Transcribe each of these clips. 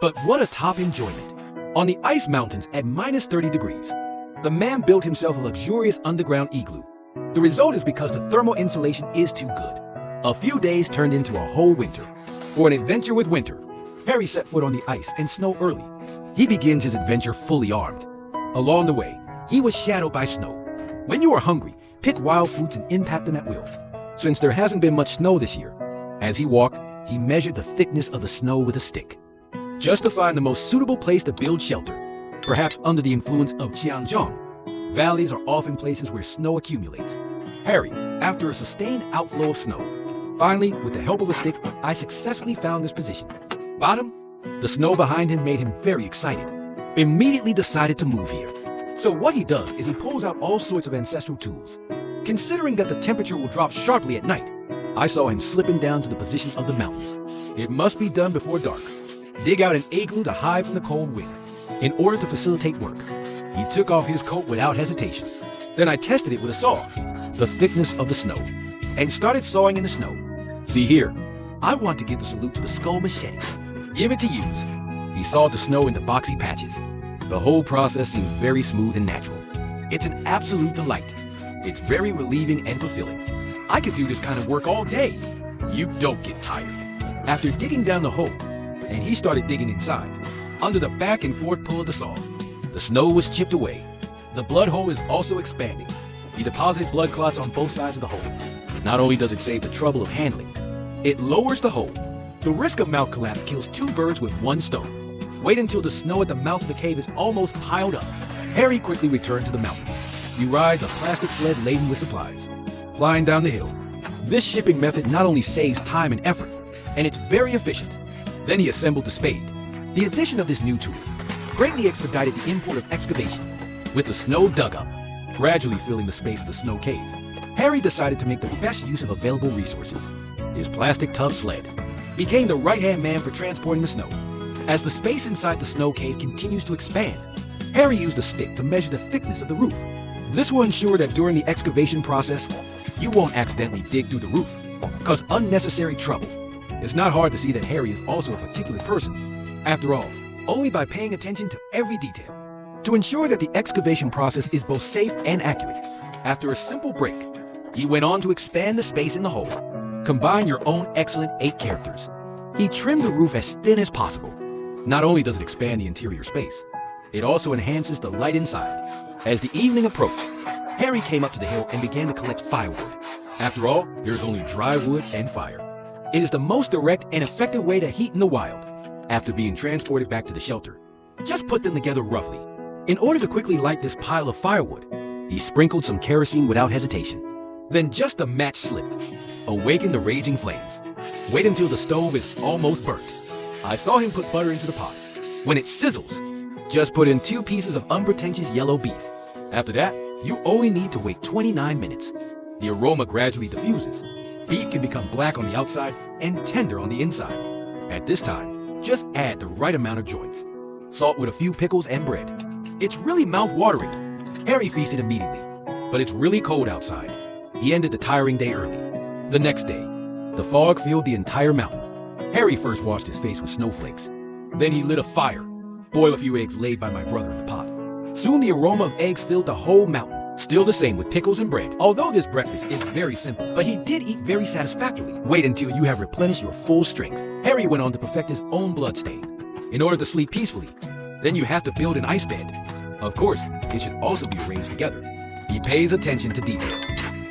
But what a top enjoyment! On the ice mountains at minus 30 degrees, the man built himself a luxurious underground igloo. The result is because the thermal insulation is too good. A few days turned into a whole winter. For an adventure with winter, Harry set foot on the ice and snow early. He begins his adventure fully armed. Along the way, he was shadowed by snow. When you are hungry, pick wild fruits and impact them at will. Since there hasn't been much snow this year, as he walked, he measured the thickness of the snow with a stick, just to find the most suitable place to build shelter, perhaps under the influence of Qianzhong. Valleys are often places where snow accumulates. Harry, after a sustained outflow of snow, finally, with the help of a stick, I successfully found this position. Bottom, the snow behind him made him very excited. Immediately decided to move here. So what he does is he pulls out all sorts of ancestral tools. Considering that the temperature will drop sharply at night, I saw him slipping down to the position of the mountain. It must be done before dark. Dig out an igloo to hide from the cold wind. In order to facilitate work, he took off his coat without hesitation. Then I tested it with a saw, the thickness of the snow, and started sawing in the snow. See here, I want to give the salute to the skull machete. Give it to use. He sawed the snow into boxy patches. The whole process seems very smooth and natural. It's an absolute delight. It's very relieving and fulfilling. I could do this kind of work all day. You don't get tired. After digging down the hole, and he started digging inside, under the back and forth pull of the saw, the snow was chipped away. The blood hole is also expanding. He deposited blood clots on both sides of the hole. Not only does it save the trouble of handling, it lowers the hole. The risk of mouth collapse kills two birds with one stone. Wait until the snow at the mouth of the cave is almost piled up. Harry quickly returned to the mountain. He rides a plastic sled laden with supplies, flying down the hill. This shipping method not only saves time and effort, and it's very efficient. Then he assembled the spade. The addition of this new tool greatly expedited the import of excavation. With the snow dug up, gradually filling the space of the snow cave, Harry decided to make the best use of available resources. His plastic tub sled became the right-hand man for transporting the snow. As the space inside the snow cave continues to expand, Harry used a stick to measure the thickness of the roof. This will ensure that during the excavation process, you won't accidentally dig through the roof, cause unnecessary trouble. It's not hard to see that Harry is also a particular person. After all, only by paying attention to every detail, to ensure that the excavation process is both safe and accurate. After a simple break, he went on to expand the space in the hole. Combine your own excellent 8 characters. He trimmed the roof as thin as possible. Not only does it expand the interior space, it also enhances the light inside. As the evening approached, Harry came up to the hill and began to collect firewood. After all, there's only dry wood and fire. It is the most direct and effective way to heat in the wild. After being transported back to the shelter, just put them together roughly. In order to quickly light this pile of firewood, he sprinkled some kerosene without hesitation. Then just a match slipped. Awaken the raging flames. Wait until the stove is almost burnt. I saw him put butter into the pot. When it sizzles, just put in 2 pieces of unpretentious yellow beef. After that, you only need to wait 29 minutes. The aroma gradually diffuses. Beef can become black on the outside and tender on the inside. At this time, just add the right amount of joints. Salt with a few pickles and bread. It's really mouth-watering. Harry feasted immediately, but it's really cold outside. He ended the tiring day early. The next day, the fog filled the entire mountain. Harry first washed his face with snowflakes. Then he lit a fire. Boil a few eggs laid by my brother in the pot. Soon the aroma of eggs filled the whole mountain. Still the same with pickles and bread. Although this breakfast is very simple, but he did eat very satisfactorily. Wait until you have replenished your full strength. Harry went on to perfect his own bloodstain. In order to sleep peacefully, then you have to build an ice bed. Of course, it should also be arranged together. He pays attention to detail.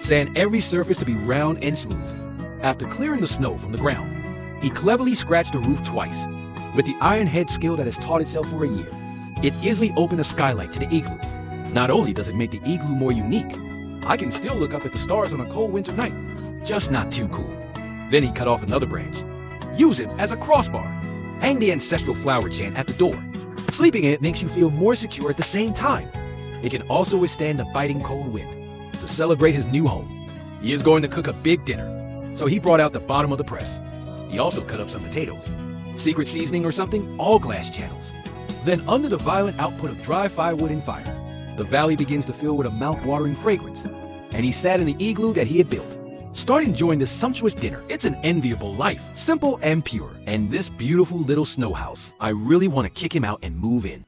Sand every surface to be round and smooth. After clearing the snow from the ground, he cleverly scratched the roof twice. With the iron head skill that has taught itself for a year, it easily opened a skylight to the igloo. Not only does it make the igloo more unique, I can still look up at the stars on a cold winter night. Just not too cool. Then he cut off another branch. Use it as a crossbar. Hang the ancestral flower chant at the door. Sleeping in it makes you feel more secure at the same time. It can also withstand the biting cold wind. To celebrate his new home, he is going to cook a big dinner. So he brought out the bottom of the press. He also cut up some potatoes. Secret seasoning or something, all glass channels. Then under the violent output of dry firewood and fire, the valley begins to fill with a mouth-watering fragrance. And he sat in the igloo that he had built, Start enjoying this sumptuous dinner. It's an enviable life, simple and pure. And this beautiful little snow house. I really want to kick him out and move in.